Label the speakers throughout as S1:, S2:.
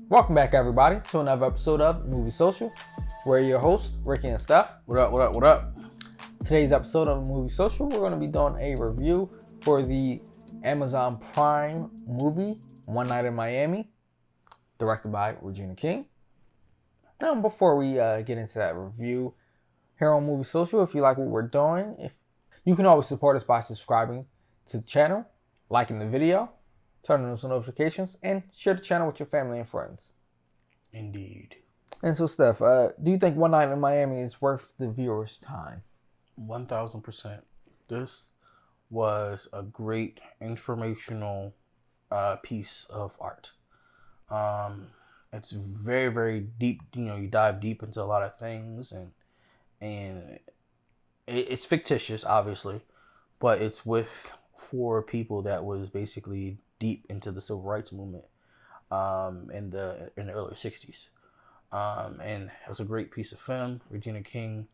S1: Welcome back, everybody, to another episode of Movie Social. We're your hosts, Ricky and Steph.
S2: What up, what up, what up?
S1: Today's episode of Movie Social, we're going to be doing a review for the Amazon Prime movie, One Night in Miami, directed by Regina King. Now, before we get into that review, here on Movie Social, if you like what we're doing, you can always support us by subscribing to the channel, liking the video, turn on those notifications, and share the channel with your family and friends.
S2: Indeed.
S1: And so, Steph, do you think One Night in Miami is worth the viewer's time?
S2: 1000%. This was a great informational piece of art. It's very, very deep. You know, you dive deep into a lot of things, and it's fictitious, obviously, but it's with four people that was basically deep into the civil rights movement in the early 60s. And it was a great piece of film. Regina King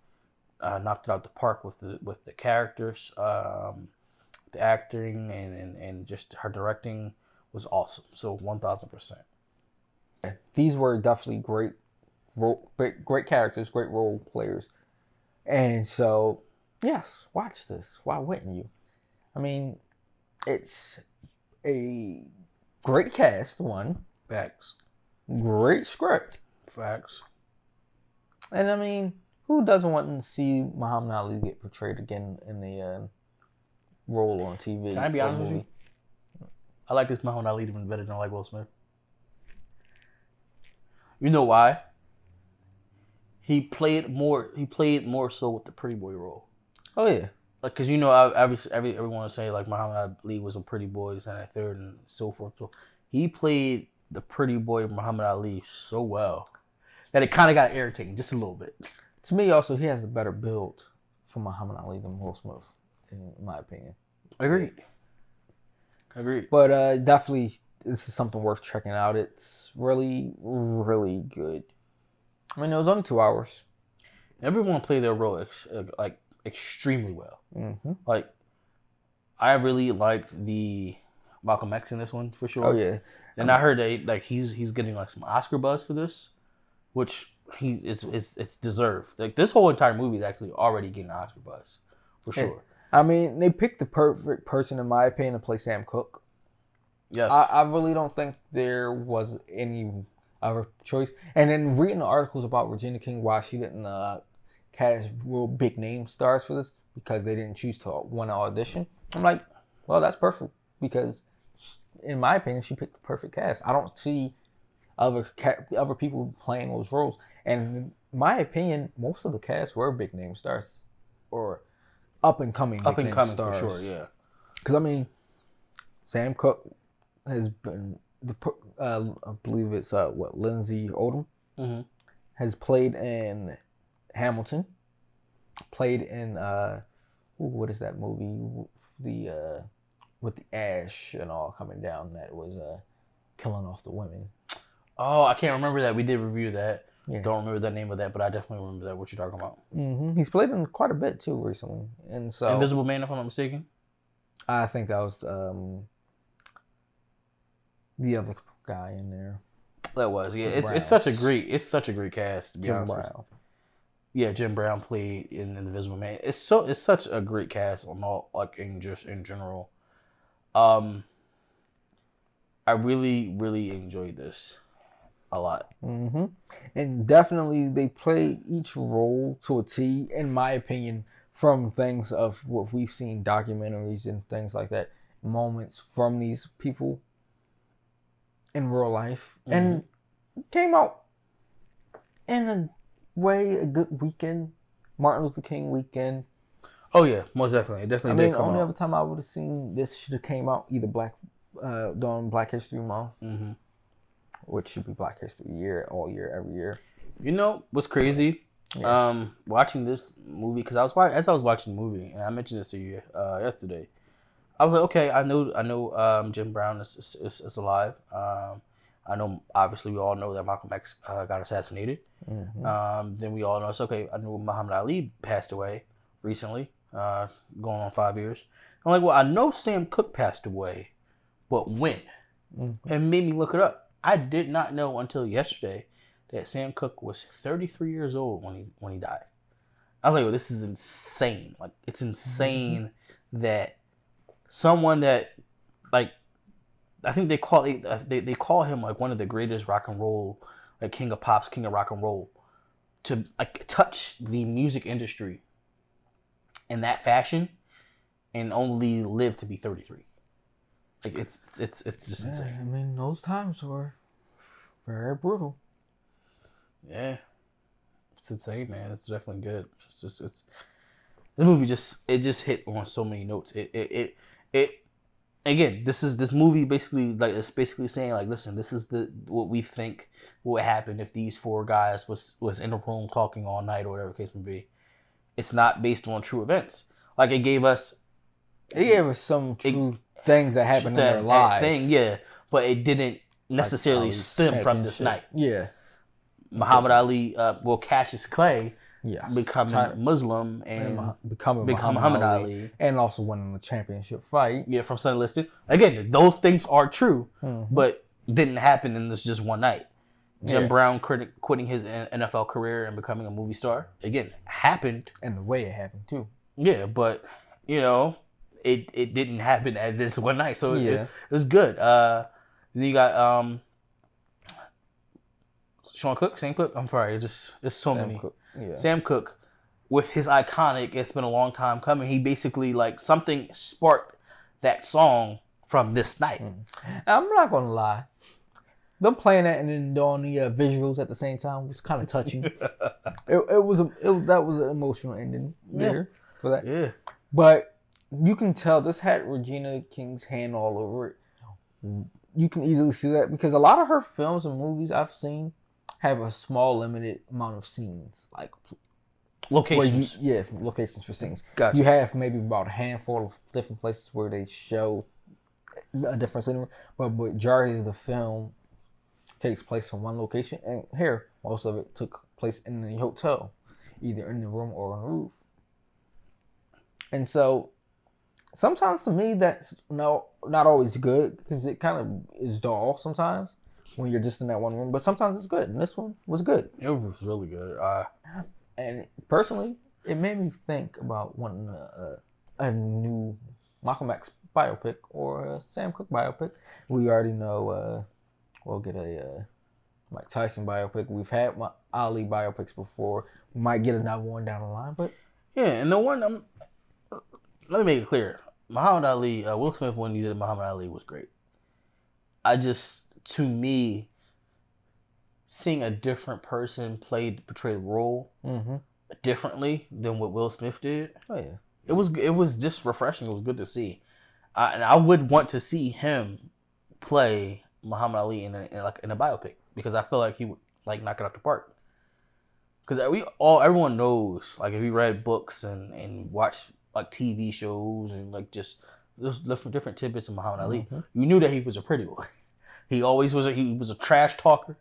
S2: knocked it out the park with the characters, the acting, and just her directing was awesome. So 1000%.
S1: These were definitely great characters, great role players. And so, yes, watch this. Why wouldn't you? I mean, it's a great cast, one.
S2: Facts.
S1: Great script.
S2: Facts.
S1: And I mean, who doesn't want to see Muhammad Ali get portrayed again in the role on TV?
S2: Can I be honest with you? I like this Muhammad Ali even better than I like Will Smith. You know why? He played more so with the pretty boy role.
S1: Oh yeah.
S2: Like, cause you know, everyone would say like Muhammad Ali was a pretty boy, and a third, and so forth. So he played the pretty boy Muhammad Ali so well that it kind of got irritating just a little bit.
S1: To me, also, he has a better build for Muhammad Ali than Will Smith, in my opinion.
S2: Agreed.
S1: But definitely, this is something worth checking out. It's really, really good. I mean, it was only 2 hours.
S2: Everyone played their role extremely well.
S1: Mm-hmm.
S2: Like, I really liked the Malcolm X in this one for sure.
S1: Oh yeah.
S2: And I heard that he's getting like some Oscar buzz for this, which it's deserved. Like, this whole entire movie is actually already getting Oscar buzz for sure.
S1: I mean, they picked the perfect person, in my opinion, to play Sam Cooke.
S2: Yes.
S1: I really don't think there was any other choice. And then reading the articles about Regina King, why she didn't cast real big name stars for this, because they didn't choose to want to audition. I'm like, well, that's perfect, because in my opinion, she picked the perfect cast. I don't see other people playing those roles. And in my opinion, most of the cast were big name stars, or up and coming stars.
S2: For sure, yeah.
S1: Because I mean, Sam Cooke has been I believe it's Lindsay Odom has played in Hamilton, played in what is that movie, the with the ash and all coming down, that was killing off the women.
S2: Oh, I can't remember that. We did review that.
S1: Yeah.
S2: Don't remember the name of that, but I definitely remember that. What you're talking about?
S1: Mm-hmm. He's played in quite a bit too recently, and so
S2: Invisible Man, if I'm not mistaken.
S1: I think that was the other guy in there.
S2: That was, yeah. It's such a great cast, to be honest.
S1: Jim Brown.
S2: Yeah, Jim Brown played in Invisible Man. It's such a great cast on all, like, in general. I really, really enjoyed this a lot.
S1: Mm-hmm. And definitely they play each role to a T, in my opinion, from things of what we've seen, documentaries and things like that, moments from these people in real life. Mm-hmm. And came out in a way, a good weekend, Martin Luther King weekend.
S2: Oh yeah, most definitely. It definitely did come out.
S1: The only other time I would have seen this should have came out either during Black History Month, which should be Black History Year, all year, every year.
S2: You know what's crazy? Yeah. Watching this movie, because as I was watching the movie, and I mentioned this to you yesterday, I was like, okay, I know, Jim Brown is alive. I know, obviously, we all know that Malcolm X got assassinated. Then we all know it's okay. I knew Muhammad Ali passed away recently, going on 5 years. I'm like, well, I know Sam Cooke passed away, but when? And made me look it up. I did not know until yesterday that Sam Cooke was 33 years old when he died. I was like, well, this is insane. Like, it's insane that someone that, like, I think they call him like one of the greatest rock and roll, like king of pops, king of rock and roll, to like touch the music industry in that fashion and only live to be 33. Like, it's just insane.
S1: I mean, those times were very brutal.
S2: Yeah, it's insane, man. It's definitely good. The movie just hit on so many notes. It again, this movie basically, like, it's basically saying, like, listen, this is what we think would happen if these four guys was in a room talking all night or whatever the case may be. It's not based on true events. Like, it gave us
S1: some true things that happened in their lives.
S2: Yeah, but it didn't necessarily stem from this night.
S1: Yeah.
S2: Muhammad Ali, Cassius Clay,
S1: yes,
S2: becoming Muslim and
S1: becoming Muhammad Ali, and also winning the championship fight.
S2: Yeah, from Sonny Liston. Again, those things are true, but didn't happen in this just one night. Jim Brown quitting his NFL career and becoming a movie star, again, happened.
S1: And the way it happened, too.
S2: Yeah, but, you know, it didn't happen at this one night, so it was good. Then you got Sam Cooke. I'm sorry, there's so many.
S1: Yeah.
S2: Sam Cooke, with his iconic "It's Been a Long Time Coming," he basically, like, something sparked that song from this night.
S1: I'm not gonna lie, them playing that and then doing the visuals at the same time was kind of touching. That was an emotional ending there for that.
S2: Yeah,
S1: but you can tell this had Regina King's hand all over it. You can easily see that because a lot of her films and movies I've seen have a small, limited amount of scenes, like
S2: locations.
S1: Locations for scenes.
S2: Gotcha.
S1: You have maybe about a handful of different places where they show a different scenery, but majority of the film takes place in one location. And here, most of it took place in the hotel, either in the room or on the roof. And so, sometimes to me that's not always good because it kind of is dull sometimes when you're just in that one room. But sometimes it's good, and this one was good.
S2: It was really good.
S1: And personally, it made me think about wanting a new Malcolm X biopic or a Sam Cooke biopic. We already know we'll get a Mike Tyson biopic. We've had Ali biopics before. We might get another one down the line, but
S2: yeah, and the one let me make it clear. Muhammad Ali, Will Smith, when he did Muhammad Ali, was great. To me, seeing a different person portray the role differently than what Will Smith did.
S1: Oh yeah,
S2: it was just refreshing. It was good to see, and I would want to see him play Muhammad Ali in a biopic because I feel like he would like knock it out the park. Because everyone knows, like, if you read books and watch like TV shows and like just different tidbits of Muhammad Ali, you knew that he was a pretty boy. He always was. He was a trash talker.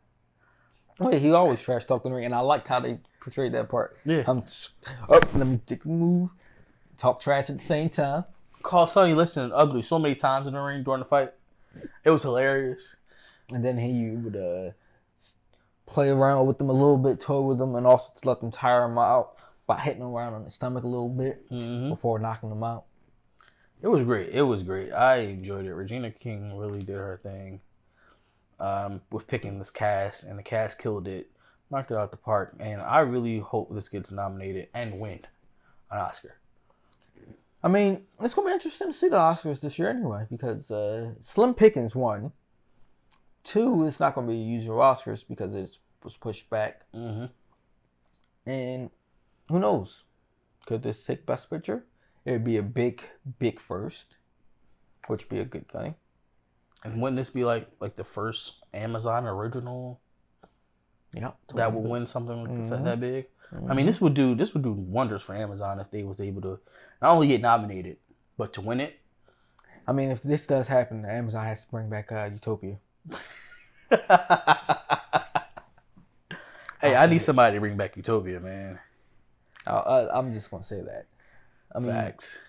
S1: Oh yeah, he always trash talked in the ring, and I liked how they portrayed that part.
S2: Yeah.
S1: Let me take a move, talk trash at the same time.
S2: Call Sonny Liston ugly so many times in the ring during the fight. It was hilarious.
S1: And then he would play around with them a little bit, toy with them, and also to let them tire him out by hitting him around on the stomach a little bit before knocking them out.
S2: It was great. I enjoyed it. Regina King really did her thing with picking this cast, and the cast killed it, knocked it out the park, and I really hope this gets nominated and win an Oscar.
S1: I mean, it's going to be interesting to see the Oscars this year anyway, because Slim Pickens won. 2, it's not going to be usual Oscars because it was pushed back. And who knows? Could this take Best Picture? It would be a big first, which would be a good thing.
S2: And wouldn't this be like the first Amazon original?
S1: Yeah,
S2: that would win something like that big. I mean, this would do wonders for Amazon if they was able to not only get nominated but to win it.
S1: I mean, if this does happen, Amazon has to bring back Utopia.
S2: Hey,
S1: I'll
S2: I
S1: say
S2: need
S1: it.
S2: somebody to bring back Utopia, man.
S1: I'm just gonna say that. I mean,
S2: Facts.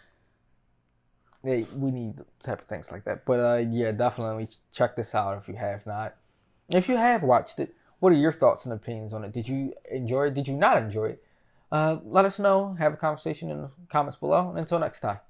S1: hey, we need type of things like that. But yeah, definitely check this out if you have not. If you have watched it, what are your thoughts and opinions on it? Did you enjoy it? Did you not enjoy it? Let us know. Have a conversation in the comments below. And until next time.